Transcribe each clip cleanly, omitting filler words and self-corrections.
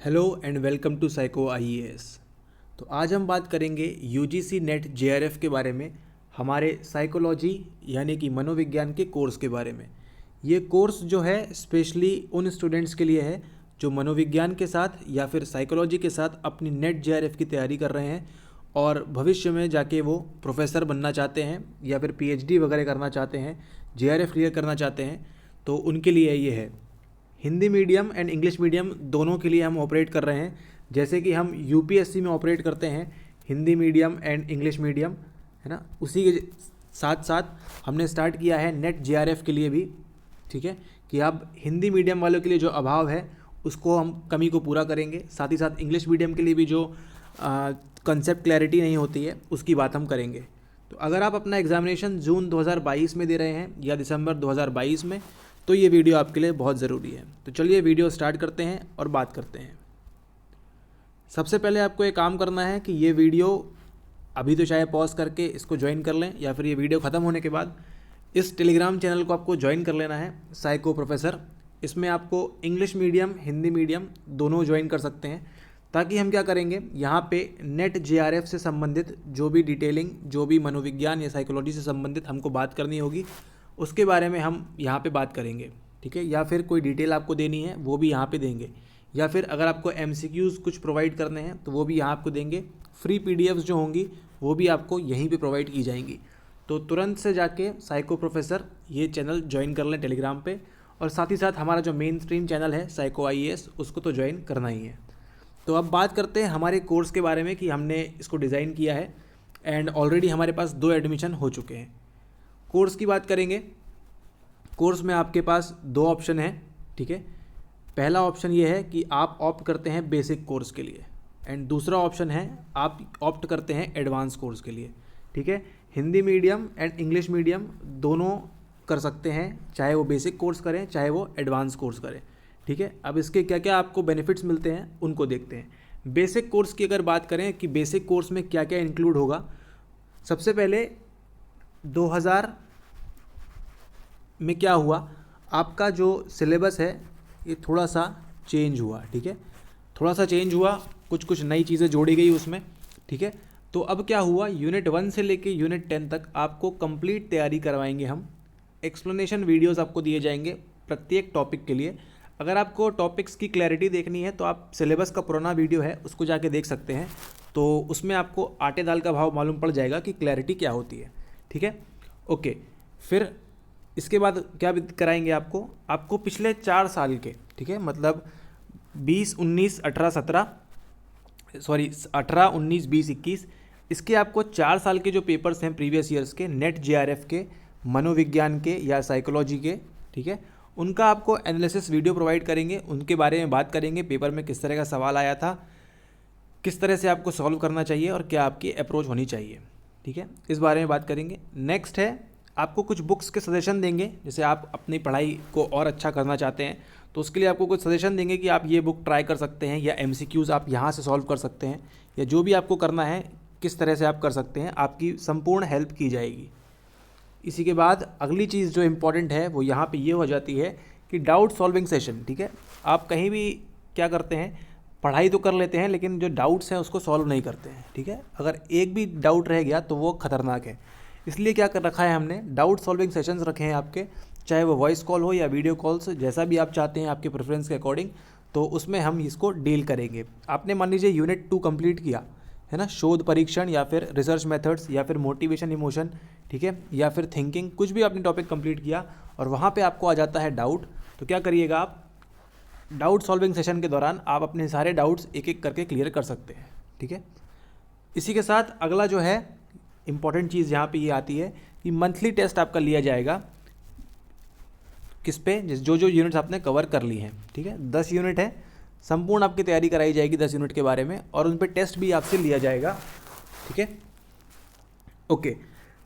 Hello and welcome to Psycho IAS. तो आज हम बात करेंगे यूजीसी नेट जेआरएफ के बारे में, हमारे साइकोलॉजी यानी कि मनोविज्ञान के कोर्स के बारे में। ये कोर्स जो है स्पेशली उन स्टूडेंट्स के लिए है जो मनोविज्ञान के साथ या फिर साइकोलॉजी के साथ अपनी नेट जेआरएफ की तैयारी कर रहे हैं और भविष्य में जाके वो प्रोफेसर बनना चाहते हैं या फिर पीएचडी वगैरह करना चाहते हैं, जेआरएफ क्लियर करना चाहते हैं, तो उनके लिए ये है। Hindi medium and English medium दोनों के लिए हम ऑपरेट कर रहे हैं। जैसे कि हम यूपीएससी में ऑपरेट करते हैं Hindi medium and English medium, है ना, उसी के साथ साथ हमने स्टार्ट किया है नेट जेआरएफ के लिए भी। ठीक है, कि अब हिंदी मीडियम वालों के लिए जो अभाव है उसको हम कमी को पूरा करेंगे, साथ ही साथ इंग्लिश मीडियम के लिए भी जो कंसेप्ट क्लैरिटी नहीं होती है उसकी बात हम करेंगे। तो अगर आप अपना एग्जामिनेशन जून 2022 में दे रहे हैं या दिसंबर 2022 में, तो ये वीडियो आपके लिए बहुत ज़रूरी है। तो चलिए वीडियो स्टार्ट करते हैं और बात करते हैं। सबसे पहले आपको एक काम करना है कि ये वीडियो अभी तो चाहे पॉज करके इसको ज्वाइन कर लें या फिर ये वीडियो ख़त्म होने के बाद इस टेलीग्राम चैनल को आपको ज्वाइन कर लेना है, साइको प्रोफेसर। इसमें आपको इंग्लिश मीडियम हिंदी मीडियम दोनों ज्वाइन कर सकते हैं, ताकि हम क्या करेंगे, यहाँ पे नेट जेआरएफ से संबंधित जो भी डिटेलिंग, जो भी मनोविज्ञान या साइकोलॉजी से संबंधित हमको बात करनी होगी उसके बारे में हम यहाँ पे बात करेंगे। ठीक है, या फिर कोई डिटेल आपको देनी है वो भी यहाँ पे देंगे, या फिर अगर आपको एमसीक्यूज़ कुछ प्रोवाइड करने हैं तो वो भी यहाँ आपको देंगे। फ्री पीडीएफ्स जो होंगी वो भी आपको यहीं पे प्रोवाइड की जाएंगी। तो तुरंत से जाके साइको प्रोफेसर ये चैनल ज्वाइन कर लें टेलीग्राम पे, और साथ ही साथ हमारा जो मेन स्ट्रीम चैनल है साइको आईएएस उसको तो ज्वाइन करना ही है। तो अब बात करते हैं हमारे कोर्स के बारे में कि हमने इसको डिज़ाइन किया है एंड ऑलरेडी हमारे पास 2 एडमिशन हो चुके हैं। कोर्स की बात करेंगे। कोर्स में आपके पास 2 ऑप्शन हैं। ठीक है, पहला ऑप्शन ये है कि आप ऑप्ट करते हैं बेसिक कोर्स के लिए, एंड दूसरा ऑप्शन है आप ऑप्ट करते हैं एडवांस कोर्स के लिए। ठीक है, Hindi medium and English medium दोनों कर सकते हैं, चाहे वो बेसिक कोर्स करें चाहे वो एडवांस कोर्स करें। ठीक है, अब इसके क्या क्या आपको बेनिफिट्स मिलते हैं उनको देखते हैं। बेसिक कोर्स की अगर बात करें कि बेसिक कोर्स में क्या क्या इंक्लूड होगा, सबसे पहले 2000 में क्या हुआ, आपका जो सिलेबस है ये थोड़ा सा चेंज हुआ। ठीक है, थोड़ा सा चेंज हुआ, कुछ नई चीज़ें जोड़ी गई उसमें। ठीक है, तो अब क्या हुआ, यूनिट 1 से लेके यूनिट 10 तक आपको कंप्लीट तैयारी करवाएंगे हम। एक्सप्लेनेशन वीडियोस आपको दिए जाएंगे प्रत्येक टॉपिक के लिए। अगर आपको टॉपिक्स की क्लैरिटी देखनी है तो आप सिलेबस का पुराना वीडियो है उसको जाके देख सकते हैं, तो उसमें आपको आटे दाल का भाव मालूम पड़ जाएगा कि क्लैरिटी क्या होती है। ठीक है, ओके। फिर इसके बाद क्या कराएंगे आपको पिछले 4 साल के, ठीक है, मतलब 20 19 18 17 सॉरी 18 19 20 21, इसके आपको 4 साल के जो पेपर्स हैं प्रीवियस ईयर्स के नेट जेआरएफ के, मनोविज्ञान के या साइकोलॉजी के, ठीक है, उनका आपको एनालिसिस वीडियो प्रोवाइड करेंगे। उनके बारे में बात करेंगे, पेपर में किस तरह का सवाल आया था, किस तरह से आपको सॉल्व करना चाहिए और क्या आपकी अप्रोच होनी चाहिए। ठीक है, इस बारे में बात करेंगे। नेक्स्ट है आपको कुछ बुक्स के सजेशन देंगे, जैसे आप अपनी पढ़ाई को और अच्छा करना चाहते हैं तो उसके लिए आपको कुछ सजेशन देंगे कि आप ये बुक ट्राई कर सकते हैं, या एमसीक्यूज़ आप यहाँ से सॉल्व कर सकते हैं, या जो भी आपको करना है किस तरह से आप कर सकते हैं, आपकी संपूर्ण हेल्प की जाएगी। इसी के बाद अगली चीज़ जो इम्पॉर्टेंट है वो यहाँ पे ये हो जाती है कि डाउट सॉल्विंग सेशन। ठीक है, आप कहीं भी क्या करते हैं, पढ़ाई तो कर लेते हैं लेकिन जो डाउट्स हैं उसको सॉल्व नहीं करते हैं। ठीक है, अगर एक भी डाउट रह गया तो वो खतरनाक है, इसलिए क्या कर रखा है हमने, डाउट सॉल्विंग सेशंस रखे हैं आपके, चाहे वो वॉइस कॉल हो या वीडियो कॉल्स, जैसा भी आप चाहते हैं आपके प्रेफरेंस के अकॉर्डिंग, तो उसमें हम इसको डील करेंगे। आपने मान लीजिए यूनिट 2 कंप्लीट किया है ना, शोध परीक्षण या फिर रिसर्च मेथड्स या फिर मोटिवेशन इमोशन, ठीक है, या फिर थिंकिंग, कुछ भी आपने टॉपिक कंप्लीट किया और वहाँ पे आपको आ जाता है डाउट, तो क्या करिएगा आप, डाउट सॉल्विंग सेशन के दौरान आप अपने सारे डाउट्स एक एक करके क्लियर कर सकते हैं। ठीक है, इसी के साथ अगला जो है इम्पॉर्टेंट चीज़ यहाँ पे ये आती है कि मंथली टेस्ट आपका लिया जाएगा, किस पे, जो जो यूनिट्स आपने कवर कर ली हैं। ठीक है, 10 यूनिट है, संपूर्ण आपकी तैयारी कराई जाएगी 10 यूनिट के बारे में, और उन पे टेस्ट भी आपसे लिया जाएगा। ठीक है, ओके।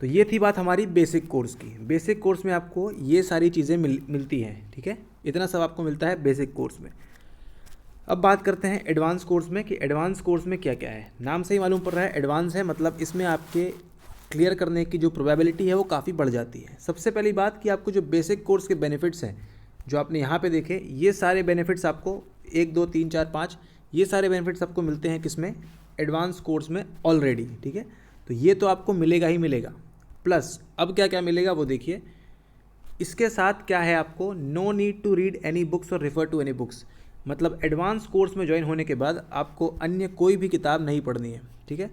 तो ये थी बात हमारी बेसिक कोर्स की। बेसिक कोर्स में आपको ये सारी चीज़ें मिलती हैं। ठीक है, इतना सब आपको मिलता है बेसिक कोर्स में। अब बात करते हैं एडवांस कोर्स में कि एडवांस कोर्स में क्या क्या है। नाम से ही मालूम पड़ रहा है एडवांस है, मतलब इसमें आपके क्लियर करने की जो प्रोबेबिलिटी है वो काफ़ी बढ़ जाती है। सबसे पहली बात कि आपको जो बेसिक कोर्स के बेनिफिट्स हैं जो आपने यहाँ पे देखे, ये सारे बेनिफिट्स आपको 1 2 3 4 5 ये सारे बेनिफिट्स आपको मिलते हैं किसमें, एडवांस कोर्स में ऑलरेडी, ठीक है। तो ये तो आपको मिलेगा ही मिलेगा, प्लस अब क्या क्या मिलेगा वो देखिए। इसके साथ क्या है आपको, no need to read any books or refer to any books, मतलब एडवांस कोर्स में ज्वाइन होने के बाद आपको अन्य कोई भी किताब नहीं पढ़नी है, ठीक है।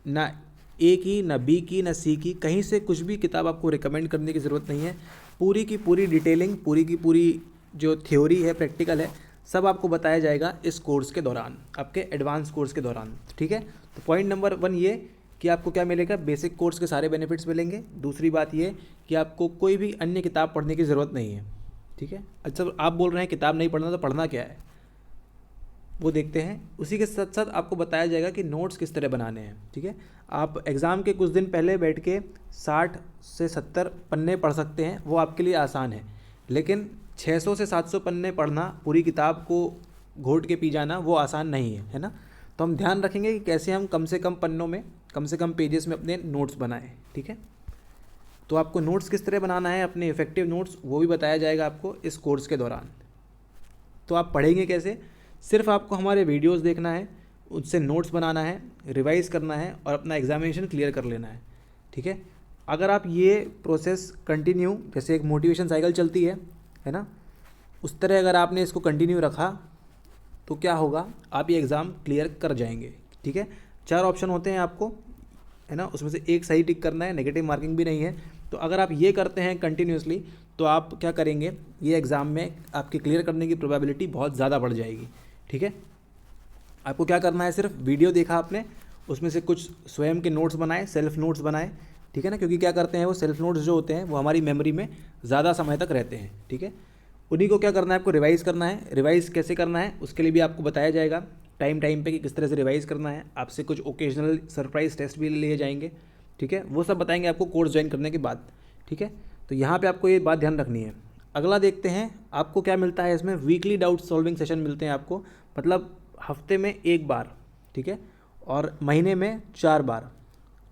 ना ए की, ना बी की, ना सी की, कहीं से कुछ भी किताब आपको रिकमेंड करने की ज़रूरत नहीं है। पूरी की पूरी डिटेलिंग, पूरी की पूरी जो थ्योरी है, प्रैक्टिकल है, सब आपको बताया जाएगा इस कोर्स के दौरान, आपके एडवांस कोर्स के दौरान, ठीक है। तो पॉइंट नंबर 1 ये कि आपको क्या मिलेगा, बेसिक कोर्स के सारे बेनिफिट्स मिलेंगे। दूसरी बात ये कि आपको कोई भी अन्य किताब पढ़ने की ज़रूरत नहीं है, ठीक है। अच्छा, आप बोल रहे हैं किताब नहीं पढ़ना, तो पढ़ना क्या है वो देखते हैं। उसी के साथ साथ आपको बताया जाएगा कि नोट्स किस तरह बनाने हैं, ठीक है। आप एग्ज़ाम के कुछ दिन पहले बैठ के 60 से 70 पन्ने पढ़ सकते हैं, वो आपके लिए आसान है। लेकिन 600 से 700 पन्ने पढ़ना, पूरी किताब को घोट के पी जाना, वो आसान नहीं है, है ना। तो हम ध्यान रखेंगे कि कैसे हम कम से कम पन्नों में, कम से कम पेजेस में अपने नोट्स बनाएं, ठीक है। तो आपको नोट्स किस तरह बनाना है, अपने इफ़ेक्टिव नोट्स, वो भी बताया जाएगा आपको इस कोर्स के दौरान। तो आप पढ़ेंगे कैसे, सिर्फ आपको हमारे वीडियोस देखना है, उससे नोट्स बनाना है, रिवाइज़ करना है और अपना एग्जामिनेशन क्लियर कर लेना है, ठीक है। अगर आप ये प्रोसेस कंटिन्यू, जैसे एक मोटिवेशन साइकिल चलती है ना, उस तरह अगर आपने इसको कंटिन्यू रखा तो क्या होगा, आप ये एग्ज़ाम क्लियर कर जाएंगे, ठीक है। 4 ऑप्शन होते हैं आपको, है ना, उसमें से एक सही टिक करना है, नेगेटिव मार्किंग भी नहीं है। तो अगर आप ये करते हैं कंटिन्यूसली, तो आप क्या करेंगे, ये एग्ज़ाम में आपके क्लियर करने की प्रोबेबिलिटी बहुत ज़्यादा बढ़ जाएगी, ठीक है। आपको क्या करना है, सिर्फ वीडियो देखा आपने, उसमें से कुछ स्वयं के नोट्स बनाए, सेल्फ नोट्स बनाए, ठीक है ना, क्योंकि क्या करते हैं वो सेल्फ नोट्स जो होते हैं वो हमारी मेमोरी में ज़्यादा समय तक रहते हैं, ठीक है। उन्हीं को क्या करना है, आपको रिवाइज़ करना है। रिवाइज़ कैसे करना है उसके लिए भी आपको बताया जाएगा टाइम पे कि किस तरह से रिवाइज़ करना है। आपसे कुछ ओकेजनल सरप्राइज टेस्ट भी लिए जाएंगे, ठीक है, वो सब बताएंगे आपको कोर्स ज्वाइन करने के बाद, ठीक है। तो यहाँ पे आपको ये बात ध्यान रखनी है। अगला देखते हैं आपको क्या मिलता है इसमें, वीकली डाउट सॉल्विंग सेशन मिलते हैं आपको, मतलब हफ्ते में 1 बार, ठीक है, और महीने में 4 बार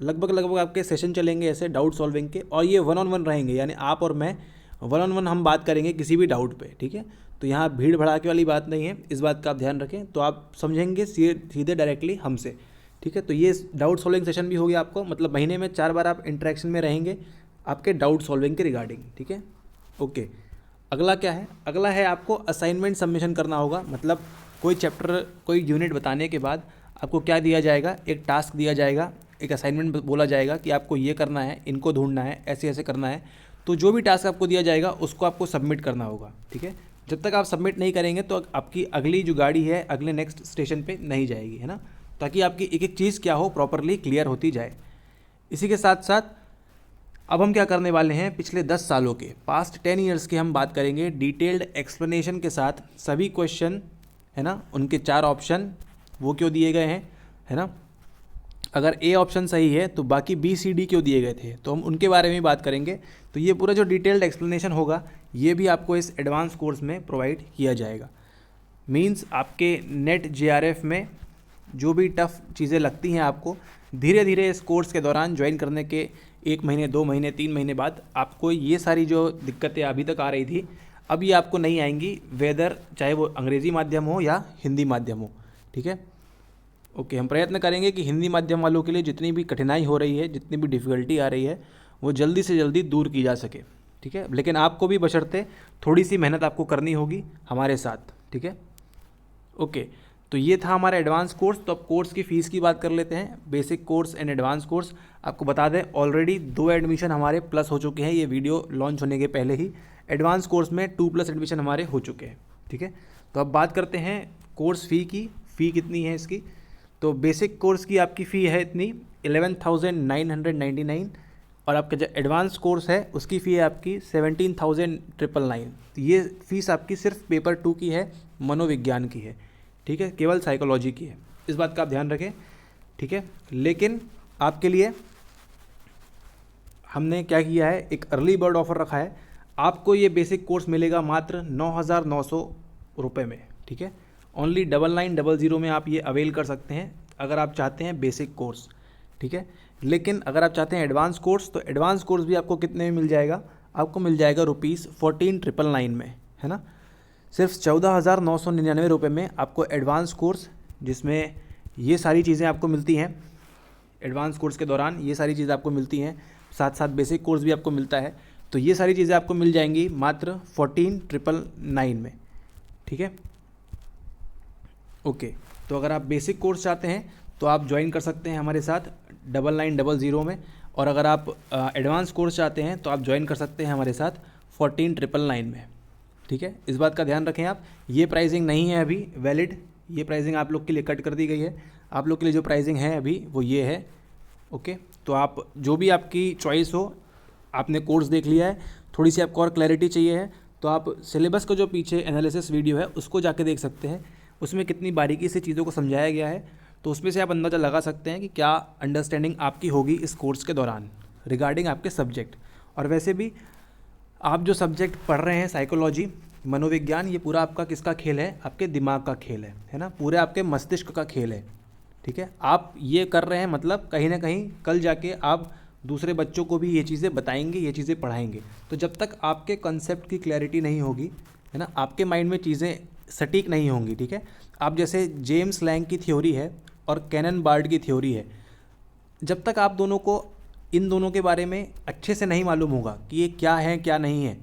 लगभग आपके सेशन चलेंगे ऐसे डाउट सॉल्विंग के, और ये 1-on-1 रहेंगे, यानी आप और मैं 1-on-1 हम बात करेंगे किसी भी डाउट पे, ठीक है। तो यहाँ भीड़ भड़ाके वाली बात नहीं है, इस बात का आप ध्यान रखें, तो आप समझेंगे सीधे डायरेक्टली हमसे, ठीक है। तो ये डाउट सॉल्विंग सेशन भी हो गया आपको, मतलब महीने में 4 बार आप इंटरेक्शन में रहेंगे आपके डाउट सॉल्विंग के रिगार्डिंग, ठीक है, ओके। अगला क्या है, अगला है आपको असाइनमेंट सबमिशन करना होगा, मतलब कोई चैप्टर, कोई यूनिट बताने के बाद आपको क्या दिया जाएगा, एक टास्क दिया जाएगा, एक असाइनमेंट बोला जाएगा कि आपको ये करना है, इनको ढूंढना है, ऐसे ऐसे करना है। तो जो भी टास्क आपको दिया जाएगा उसको आपको सबमिट करना होगा, ठीक है। जब तक आप सबमिट नहीं करेंगे तो आपकी अगली जो गाड़ी है अगले नेक्स्ट स्टेशन पे नहीं जाएगी, है ना, ताकि आपकी एक एक चीज़ क्या हो, प्रॉपरली क्लियर होती जाए। इसी के साथ साथ अब हम क्या करने वाले हैं, पिछले 10 सालों के, पास्ट 10 ईयर्स की हम बात करेंगे, डिटेल्ड एक्सप्लेनेशन के साथ सभी क्वेश्चन, है ना, उनके 4 ऑप्शन वो क्यों दिए गए हैं, है ना, अगर ए ऑप्शन सही है तो बाकी बी सी डी क्यों दिए गए थे, तो हम उनके बारे में बात करेंगे। तो ये पूरा जो डिटेल्ड एक्सप्लेनेशन होगा ये भी आपको इस एडवांस कोर्स में प्रोवाइड किया जाएगा। मींस आपके नेट जेआरएफ में जो भी टफ़ चीज़ें लगती हैं आपको, धीरे धीरे इस कोर्स के दौरान ज्वाइन करने के 1 महीने, 2 महीने, 3 महीने बाद आपको ये सारी जो दिक्कतें अभी तक आ रही थी अब ये आपको नहीं आएंगी, वेदर चाहे वो अंग्रेज़ी माध्यम हो या हिंदी माध्यम हो, ठीक है, ओके। हम प्रयत्न करेंगे कि हिंदी माध्यम वालों के लिए जितनी भी कठिनाई हो रही है, जितनी भी डिफ़िकल्टी आ रही है, वो जल्दी से जल्दी दूर की जा सके, ठीक है। लेकिन आपको भी बशर्ते थोड़ी सी मेहनत आपको करनी होगी हमारे साथ, ठीक है, ओके। तो ये था हमारा एडवांस कोर्स। तो अब कोर्स की फ़ीस की बात कर लेते हैं, basic course and advance course. आपको बता दें ऑलरेडी 2 एडमिशन हमारे प्लस हो चुके हैं, ये वीडियो लॉन्च होने के पहले ही। एडवांस कोर्स में 2+ एडमिशन हमारे हो चुके हैं, ठीक है। तो अब बात करते हैं कोर्स फ़ी की, फ़ी कितनी है इसकी। तो बेसिक कोर्स की आपकी फ़ी है इतनी 11,999, और आपका जो एडवांस कोर्स है उसकी फ़ी है आपकी 17,999। तो ये फ़ीस आपकी सिर्फ पेपर 2 की है, मनोविज्ञान की है, ठीक है, केवल साइकोलॉजी की है, इस बात का आप ध्यान रखें, ठीक है। लेकिन आपके लिए हमने क्या किया है, एक अर्ली बर्ड ऑफ़र रखा है, आपको ये बेसिक कोर्स मिलेगा मात्र 9,900 रुपये में, ठीक है। ओनली 9900 में आप ये अवेल कर सकते हैं अगर आप चाहते हैं बेसिक कोर्स, ठीक है। लेकिन अगर आप चाहते हैं एडवांस कोर्स, तो एडवांस कोर्स भी आपको कितने में मिल जाएगा, आपको मिल जाएगा ₹14,999 में, है ना। सिर्फ 14,999 रुपये में आपको एडवांस कोर्स, जिसमें ये सारी चीज़ें आपको मिलती हैं। एडवांस कोर्स के दौरान ये सारी चीज़ें आपको मिलती हैं, साथ साथ बेसिक कोर्स भी आपको मिलता है। तो ये सारी चीज़ें आपको मिल जाएंगी मात्र 14,999 में, ठीक है। ओके, तो अगर आप बेसिक कोर्स चाहते हैं तो आप ज्वाइन कर सकते हैं हमारे साथ 9900 में, और अगर आप एडवांस कोर्स चाहते हैं तो आप ज्वाइन कर सकते हैं हमारे साथ 14,999 में, ठीक है। इस बात का ध्यान रखें आप, ये प्राइसिंग नहीं है अभी वैलिड, ये प्राइसिंग आप लोग के लिए कट कर दी गई है। आप लोग के लिए जो प्राइसिंग है अभी वो ये है, ओके। तो आप जो भी आपकी चॉइस हो, आपने कोर्स देख लिया है, थोड़ी सी आपको और क्लैरिटी चाहिए है तो आप सिलेबस का जो पीछे एनालिसिस वीडियो है उसको जाके देख सकते हैं। उसमें कितनी बारीकी से चीज़ों को समझाया गया है, तो उसमें से आप अंदाज़ा लगा सकते हैं कि क्या अंडरस्टैंडिंग आपकी होगी इस कोर्स के दौरान रिगार्डिंग आपके सब्जेक्ट। और वैसे भी आप जो सब्जेक्ट पढ़ रहे हैं, साइकोलॉजी, मनोविज्ञान, ये पूरा आपका किसका खेल है? आपके दिमाग का खेल है ना, पूरे आपके मस्तिष्क का खेल है, ठीक है। आप ये कर रहे हैं मतलब कहीं ना कहीं कल जाके आप दूसरे बच्चों को भी ये चीज़ें बताएंगे, ये चीज़ें पढ़ाएंगे। तो जब तक आपके कंसेप्ट की क्लैरिटी नहीं होगी, है ना, आपके माइंड में चीज़ें सटीक नहीं होंगी, ठीक है। आप जैसे जेम्स लैंग की थ्योरी है और कैनन बार्ड की थ्योरी है, जब तक आप दोनों को इन दोनों के बारे में अच्छे से नहीं मालूम होगा कि ये क्या है क्या नहीं है,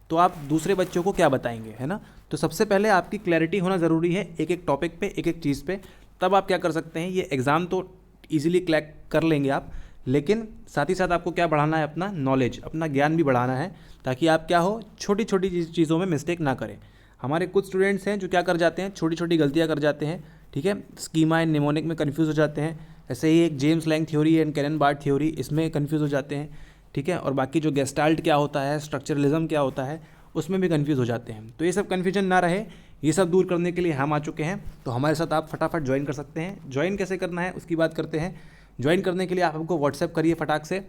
तो आप दूसरे बच्चों को क्या बताएंगे, है ना। तो सबसे पहले आपकी क्लैरिटी होना ज़रूरी है एक एक टॉपिक पे, एक एक चीज़ पे, तब आप क्या कर सकते हैं। ये एग्ज़ाम तो ईजिली क्रैक कर लेंगे आप, लेकिन साथ ही साथ आपको क्या बढ़ाना है? अपना नॉलेज, अपना ज्ञान भी बढ़ाना है, ताकि आप क्या हो, छोटी छोटी चीज़ों में मिस्टेक ना करें। हमारे कुछ स्टूडेंट्स हैं जो क्या कर जाते हैं, छोटी छोटी गलतियाँ कर जाते हैं, ठीक है। स्कीमा एंड निमोनिक में कन्फ्यूज़ हो जाते हैं, ऐसे ही एक James Lange theory and Cannon Bard theory, इसमें कन्फ्यूज़ हो जाते हैं, ठीक है। और बाकी जो गेस्टाल्ट क्या होता है, स्ट्रक्चरलिज्म क्या होता है, उसमें भी कन्फ्यूज़ हो जाते हैं। तो ये सब कन्फ्यूजन ना रहे, ये सब दूर करने के लिए हम आ चुके हैं। तो हमारे साथ आप फटाफट ज्वाइन कर सकते हैं। ज्वाइन कैसे करना है उसकी बात करते हैं। ज्वाइन करने के लिए आप हमको व्हाट्सएप करिए फटाक से,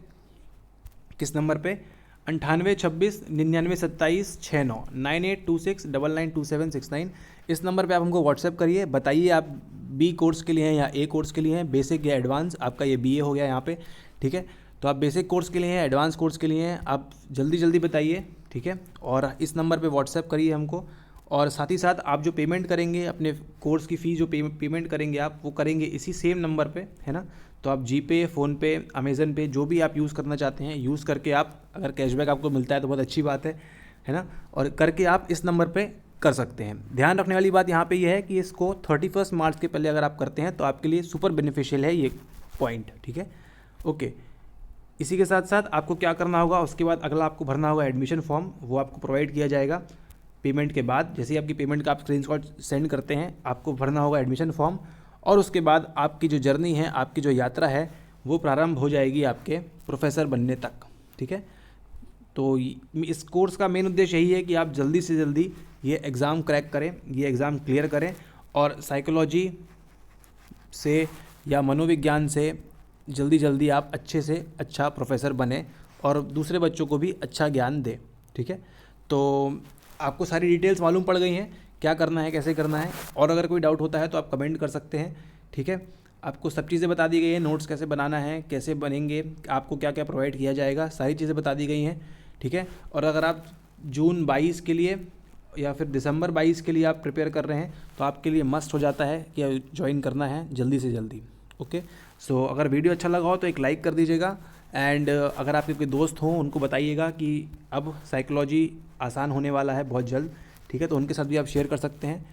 किस नंबर पे? 9826992769 9826992769। इस नंबर पे आप हमको व्हाट्सएप करिए, बताइए आप बी कोर्स के लिए हैं या ए कोर्स के लिए हैं, बेसिक या एडवांस। आपका ये बीए हो गया यहाँ पे, ठीक है। तो आप बेसिक कोर्स के लिए हैं, एडवांस कोर्स के लिए हैं, आप जल्दी जल्दी बताइए, ठीक है। और इस नंबर पे व्हाट्सएप करिए हमको। और साथ ही साथ आप जो पेमेंट करेंगे, अपने कोर्स की फ़ी जो पेमेंट करेंगे आप, वो करेंगे इसी सेम नंबर पे, है ना। तो आप जीपे, फ़ोनपे, अमेज़न पे, जो भी आप यूज़ करना चाहते हैं यूज़ करके आप, अगर कैशबैक आपको मिलता है तो बहुत अच्छी बात है ना। और करके आप इस नंबर पे कर सकते हैं। ध्यान रखने वाली बात यहाँ पे ये है कि इसको 31 मार्च के पहले अगर आप करते हैं तो आपके लिए सुपर बेनिफिशियल है ये पॉइंट, ठीक है। ओके, इसी के साथ साथ आपको क्या करना होगा, उसके बाद अगला आपको भरना होगा एडमिशन फॉर्म, वो आपको प्रोवाइड किया जाएगा पेमेंट के बाद। जैसे ही आपकी पेमेंट का आप स्क्रीनशॉट सेंड करते हैं, आपको भरना होगा एडमिशन फॉर्म, और उसके बाद आपकी जो जर्नी है, आपकी जो यात्रा है, वो प्रारंभ हो जाएगी आपके प्रोफेसर बनने तक, ठीक है। तो इस कोर्स का मेन उद्देश्य यही है कि आप जल्दी से जल्दी ये एग्ज़ाम क्रैक करें, ये एग्ज़ाम क्लियर करें, और साइकोलॉजी से या मनोविज्ञान से जल्दी जल्दी आप अच्छे से अच्छा प्रोफेसर बने और दूसरे बच्चों को भी अच्छा ज्ञान दें, ठीक है। तो आपको सारी डिटेल्स मालूम पड़ गई हैं, क्या करना है, कैसे करना है। और अगर कोई डाउट होता है तो आप कमेंट कर सकते हैं, ठीक है। आपको सब चीज़ें बता दी गई हैं, नोट्स कैसे बनाना है, कैसे बनेंगे, आपको क्या क्या प्रोवाइड किया जाएगा, सारी चीज़ें बता दी गई हैं, ठीक है। और अगर आप जून 22 के लिए या फिर दिसंबर 22 के लिए आप प्रिपेयर कर रहे हैं तो आपके लिए मस्ट हो जाता है कि ज्वाइन करना है जल्दी से जल्दी, ओके। सो अगर वीडियो अच्छा लगा हो तो एक लाइक कर दीजिएगा, एंड अगर आपके कोई दोस्त हों उनको बताइएगा कि अब साइकोलॉजी आसान होने वाला है बहुत जल्द, ठीक है। तो उनके साथ भी आप शेयर कर सकते हैं,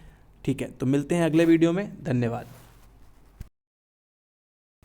ठीक है। तो मिलते हैं अगले वीडियो में, धन्यवाद।